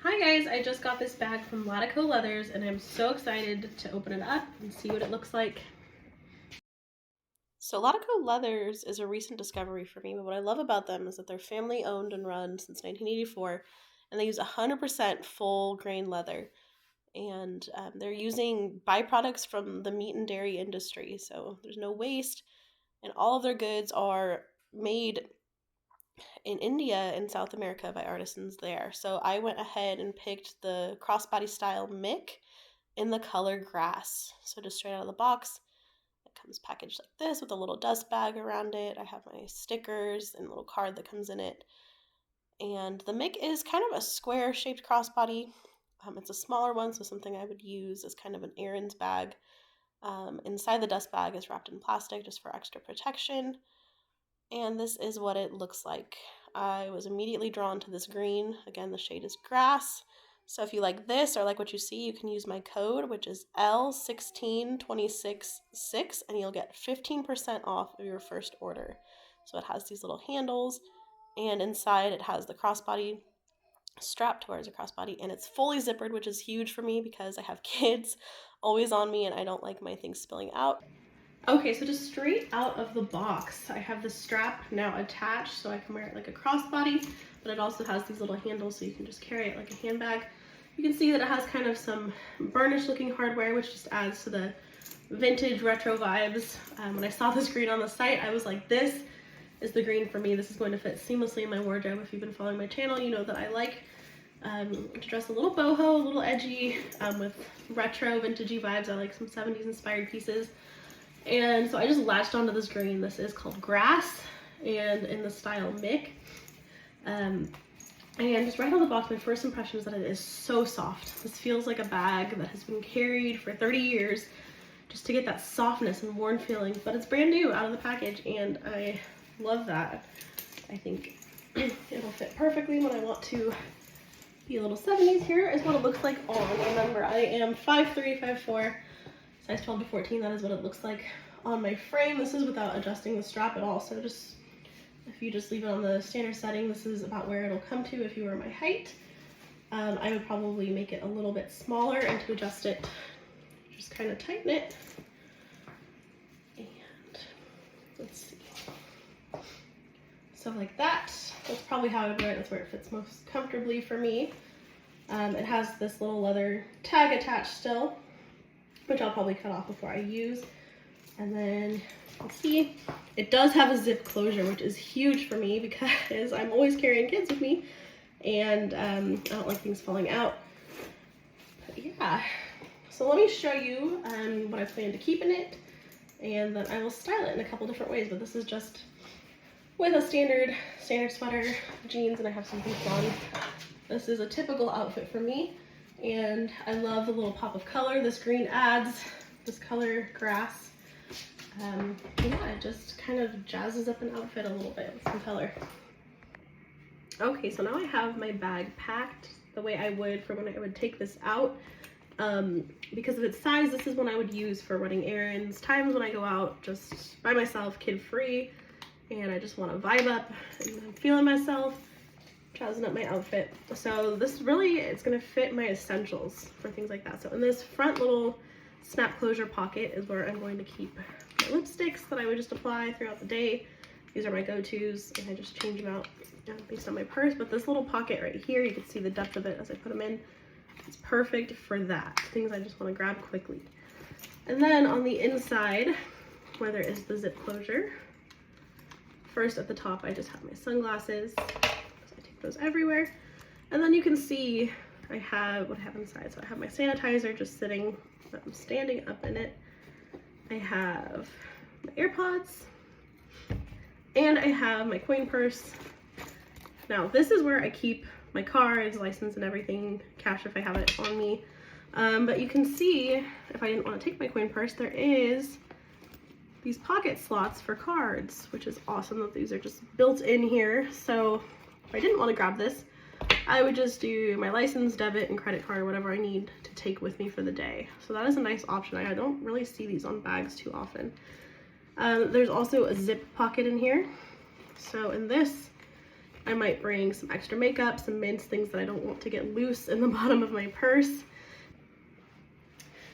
Hi guys, I just got this bag from Latico Leathers and I'm so excited to open it up and see what it looks like. So Latico Leathers is a recent discovery for me, but what I love about them is that they're family owned and run since 1984 and they use 100% full grain leather. And they're using byproducts from the meat and dairy industry, so there's no waste, and all of their goods are made in India and South America by artisans there. So I went ahead and picked the crossbody style Mick in the color grass. So just straight out of the box, it comes packaged like this with a little dust bag around it. I have my stickers and a little card that comes in it. And the Mick is kind of a square shaped crossbody. It's a smaller one, so something I would use as kind of an errands bag. Inside the dust bag is wrapped in plastic just for extra protection. And this is what it looks like. I was immediately drawn to this green. Again, the shade is grass. So if you like this or like what you see, you can use my code, which is L16266, and you'll get 15% off of your first order. So it has these little handles, and inside it has the crossbody strap towards a crossbody, and it's fully zippered, which is huge for me because I have kids always on me and I don't like my things spilling out. Okay, so just straight out of the box, I have the strap now attached so I can wear it like a crossbody, but it also has these little handles so you can just carry it like a handbag. You can see that it has kind of some burnished looking hardware, which just adds to the vintage retro vibes. When I saw this green on the site, I was like, this is the green for me. This is going to fit seamlessly in my wardrobe. If you've been following my channel, you know that I like to dress a little boho, a little edgy, with retro vintagey vibes. I like some 70s inspired pieces. And so I just latched onto this green. This is called Grass and in the style Mick. And just right out of the box, my first impression is that it is so soft. This feels like a bag that has been carried for 30 years just to get that softness and worn feeling, but it's brand new out of the package and I love that. I think it'll fit perfectly when I want to be a little 70s. Here is what it looks like on. Remember, I am 5'3", 5'4", size 12 to 14, that is what it looks like on my frame. This is without adjusting the strap at all, so just if you just leave it on the standard setting, this is about where it'll come to if you were my height. I would probably make it a little bit smaller, and to adjust it, just kind of tighten it. And let's see. So like that, that's probably how I would wear it. That's where it fits most comfortably for me. It has this little leather tag attached still, which I'll probably cut off before I use. And then you can see it does have a zip closure, which is huge for me because I'm always carrying kids with me and I don't like things falling out. But yeah, so let me show you what I plan to keep in it, and then I will style it in a couple different ways, but this is just with a standard sweater, jeans, and I have some boots on. This is a typical outfit for me. And I love the little pop of color this green adds, this color grass. Yeah, it just kind of jazzes up an outfit a little bit with some color. Okay, so now I have my bag packed the way I would for when I would take this out. Because of its size, this is one I would use for running errands, times when I go out just by myself, kid-free, and I just want to vibe up and I'm feeling myself, jazzing up my outfit. So this really, it's going to fit my essentials for things like that. So in this front little snap closure pocket is where I'm going to keep my lipsticks that I would just apply throughout the day. These are my go-tos and I just change them out based on my purse. But this little pocket right here, you can see the depth of it as I put them in. It's perfect for that, things I just want to grab quickly. And then on the inside, where there is the zip closure, first at the top I just have my sunglasses. Those everywhere, and then you can see I have what I have inside. So I have my sanitizer just sitting, I'm standing up in it. I have my AirPods and I have my coin purse. Now this is where I keep my cards, license, and everything, cash if I have it on me. But you can see if I didn't want to take my coin purse, there is these pocket slots for cards, which is awesome that these are just built in here. So if I didn't want to grab this, I would just do my license, debit, and credit card, whatever I need to take with me for the day. So that is a nice option. I don't really see these on bags too often. There's also a zip pocket in here. So in this, I might bring some extra makeup, some mints, things that I don't want to get loose in the bottom of my purse.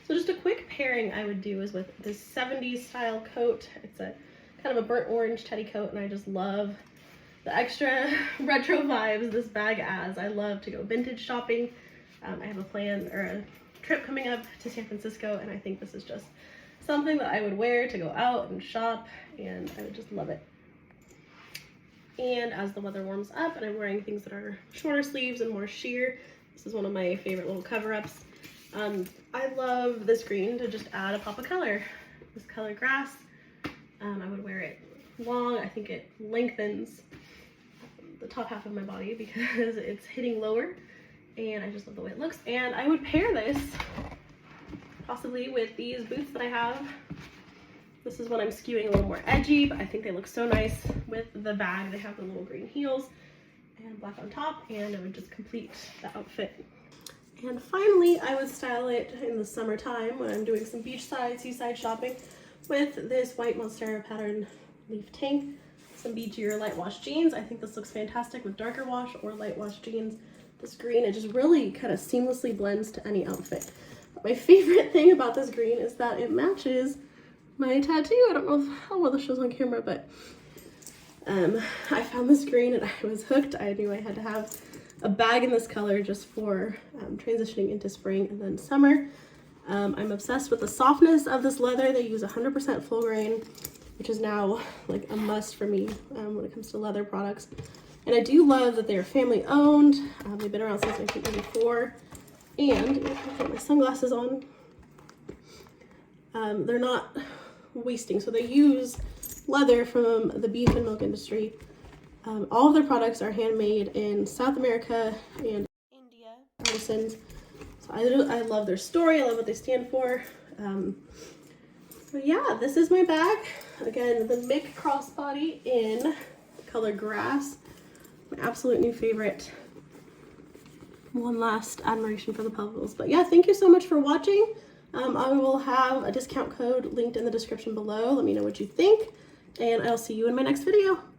So just a quick pairing I would do is with this 70s style coat. It's a kind of a burnt orange teddy coat, and I just love the extra retro vibes this bag adds. I love to go vintage shopping. I have a plan or a trip coming up to San Francisco, and I think this is just something that I would wear to go out and shop, and I would just love it. And as the weather warms up and I'm wearing things that are shorter sleeves and more sheer, this is one of my favorite little cover-ups. I love this green to just add a pop of color. This color grass, I would wear it long. I think it lengthens the top half of my body because it's hitting lower, and I just love the way it looks. And I would pair this possibly with these boots that I have. This is when I'm skewing a little more edgy, but I think they look so nice with the bag. They have the little green heels and black on top, and it would just complete the outfit. And finally, I would style it in the summertime when I'm doing some beachside, seaside shopping with this white monstera pattern leaf tank, some beachier light wash jeans. I think this looks fantastic with darker wash or light wash jeans. This green, it just really kind of seamlessly blends to any outfit. But my favorite thing about this green is that it matches my tattoo. I don't know how well this shows on camera, but I found this green and I was hooked. I knew I had to have a bag in this color just for transitioning into spring and then summer. I'm obsessed with the softness of this leather. They use 100% full grain, which is now like a must for me when it comes to leather products. And I do love that they are family owned. They've been around since 1984. And if I put my sunglasses on, they're not wasting. So they use leather from the beef and milk industry. All of their products are handmade in South America and India, artisans. So I love their story. I love what they stand for. So yeah, this is my bag. Again, the Mick Crossbody in color grass. My absolute new favorite. One last admiration for the pebbles. But yeah, thank you so much for watching. I will have a discount code linked in the description below. Let me know what you think, and I'll see you in my next video. Bye.